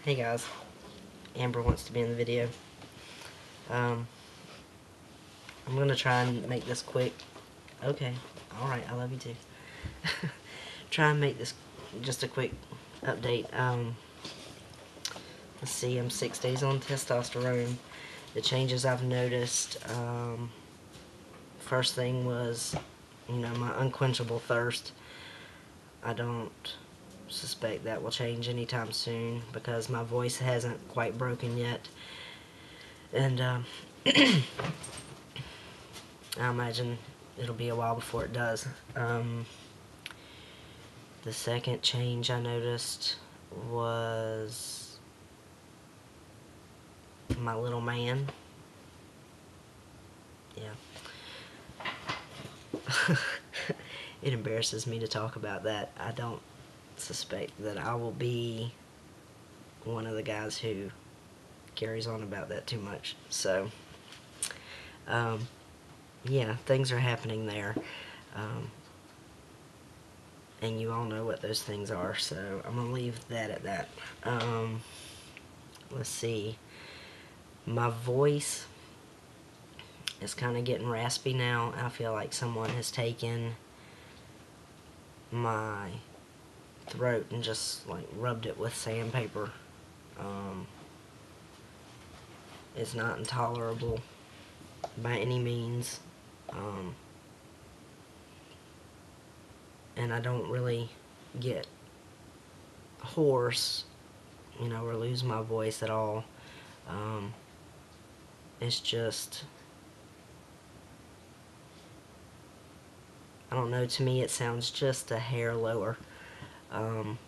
Hey guys, Amber wants to be in the video. I'm gonna try and make this quick. Okay, alright, I love you too. Try and make this just a quick update. Let's see, I'm 6 days on testosterone. The changes I've noticed, first thing was, my unquenchable thirst. I don't suspect that will change anytime soon because my voice hasn't quite broken yet. And I imagine it'll be a while before it does. The second change I noticed was my little man. Yeah. It embarrasses me to talk about that. I don't suspect that I will be one of the guys who carries on about that too much. So, yeah, things are happening there. And you all know what those things are, so I'm going to leave that at that. Let's see. My voice is kind of getting raspy now. I feel like someone has taken my throat and just like rubbed it with sandpaper. It's not intolerable by any means. And I don't really get hoarse, or lose my voice at all. It's just, I don't know, to me it sounds just a hair lower. And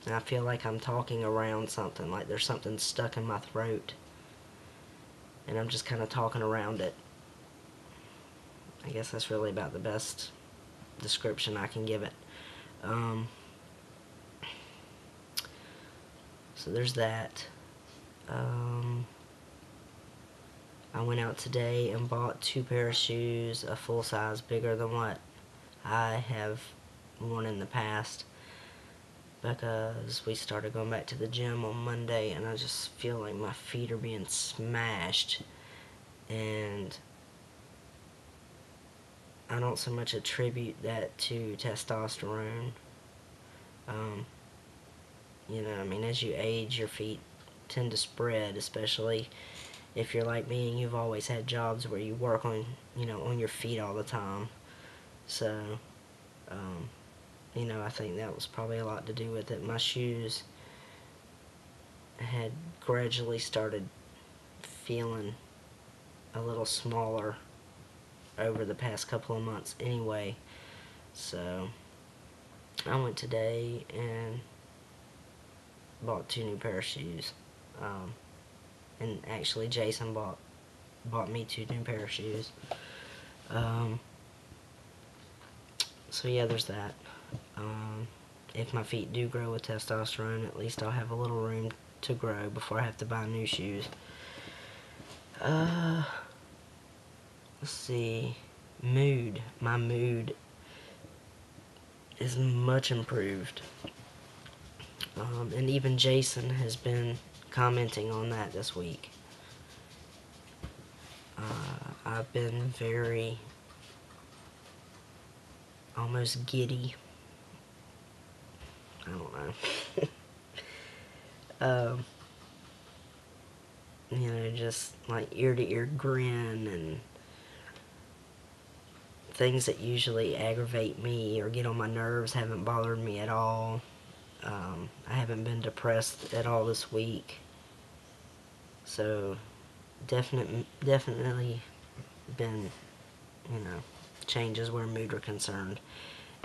I feel like I'm talking around something, like there's something stuck in my throat, and I'm just kind of talking around it. I guess that's really about the best description I can give it. So there's that. I went out today and bought 2 pair of shoes, a full size bigger than what I have worn in the past, because we started going back to the gym on Monday and I just feel like my feet are being smashed, and I don't so much attribute that to testosterone. As you age, your feet tend to spread, especially if you're like me and you've always had jobs where you work on, on your feet all the time. So, I think that was probably a lot to do with it. My shoes had gradually started feeling a little smaller over the past couple of months anyway. So, I went today and bought 2 new pair of shoes. And actually Jason bought me 2 new pair of shoes. So yeah, there's that. If my feet do grow with testosterone, at least I'll have a little room to grow before I have to buy new shoes. Let's see. My mood is much improved. And even Jason has been commenting on that this week. I've been very, almost giddy. I don't know. Just like ear-to-ear grin, and things that usually aggravate me or get on my nerves haven't bothered me at all. I haven't been depressed at all this week. So, definitely been, changes where mood are concerned,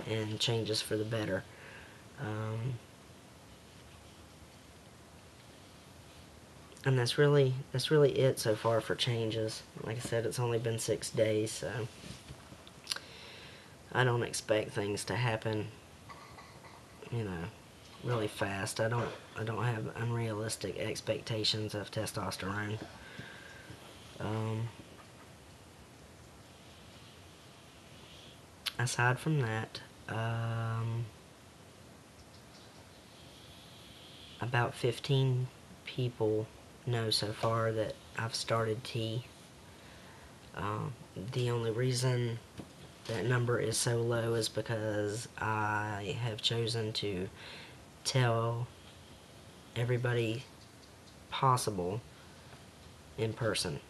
and changes for the better. And that's really it so far for changes. Like I said, it's only been 6 days, so I don't expect things to happen, really fast. I don't have unrealistic expectations of testosterone. Aside from that, about 15 people know so far that I've started tea. The only reason that number is so low is because I have chosen to tell everybody possible in person.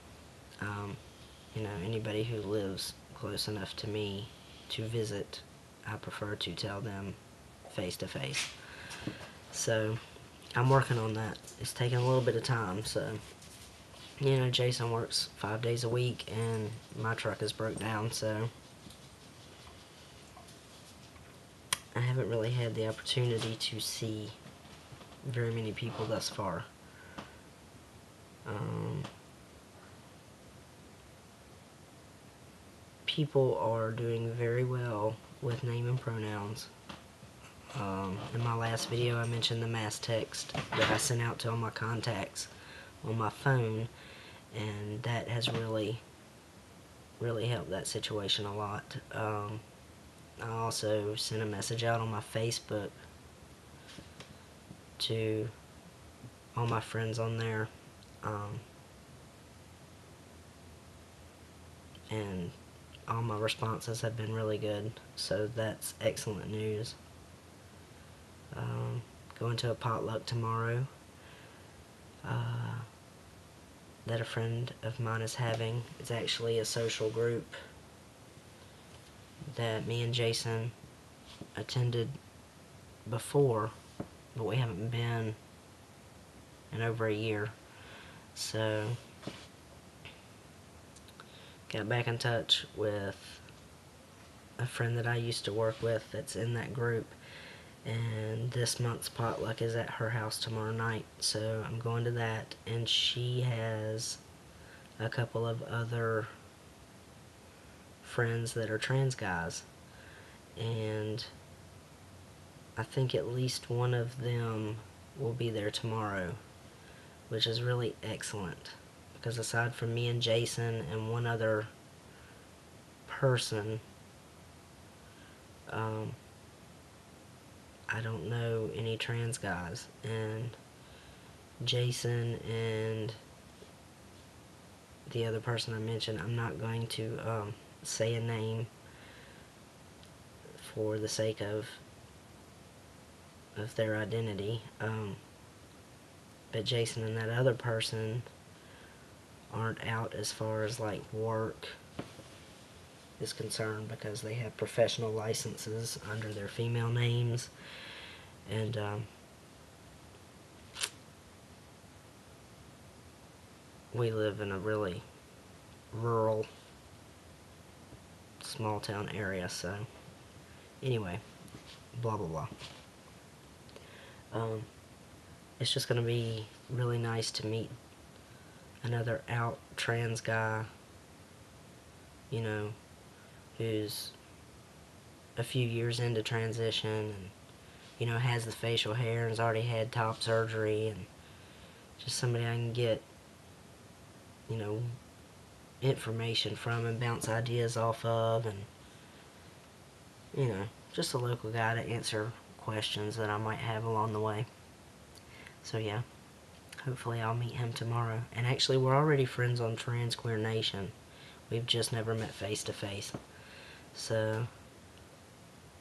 Anybody who lives close enough to me to visit, I prefer to tell them face to face. So I'm working on that. It's taking a little bit of time. So Jason works 5 days a week and my truck is broke down, so I haven't really had the opportunity to see very many people thus far. People are doing very well with name and pronouns. In my last video I mentioned the mass text that I sent out to all my contacts on my phone, and that has really helped that situation a lot. I also sent a message out on my Facebook to all my friends on there, and all my responses have been really good, so that's excellent news. Going to a potluck tomorrow that a friend of mine is having. It's actually a social group that me and Jason attended before, but we haven't been in over a year. So got back in touch with a friend that I used to work with that's in that group, and this month's potluck is at her house tomorrow night, so I'm going to that. And she has a couple of other friends that are trans guys, and I think at least one of them will be there tomorrow, which is really excellent, because aside from me and Jason and one other person, I don't know any trans guys, and Jason and the other person I mentioned, I'm not going to say a name for the sake of their identity, but Jason and that other person aren't out as far as like work is concerned, because they have professional licenses under their female names, and we live in a really rural, small town area. So anyway, blah blah blah. It's just gonna be really nice to meet another out trans guy, who's a few years into transition, and has the facial hair and has already had top surgery, and just somebody I can get information from and bounce ideas off of, and just a local guy to answer questions that I might have along the way. So yeah, hopefully I'll meet him tomorrow. And actually, we're already friends on Transqueer Nation. We've just never met face to face. So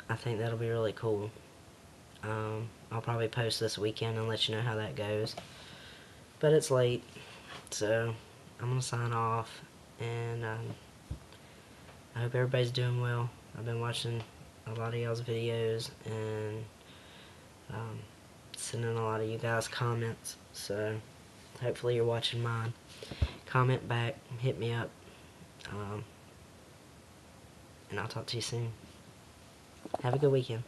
I think that'll be really cool. I'll probably post this weekend and let you know how that goes. But it's late, so I'm gonna sign off, and I hope everybody's doing well. I've been watching a lot of y'all's videos and sending a lot of you guys comments, so hopefully you're watching mine. Comment back, hit me up, and I'll talk to you soon. Have a good weekend.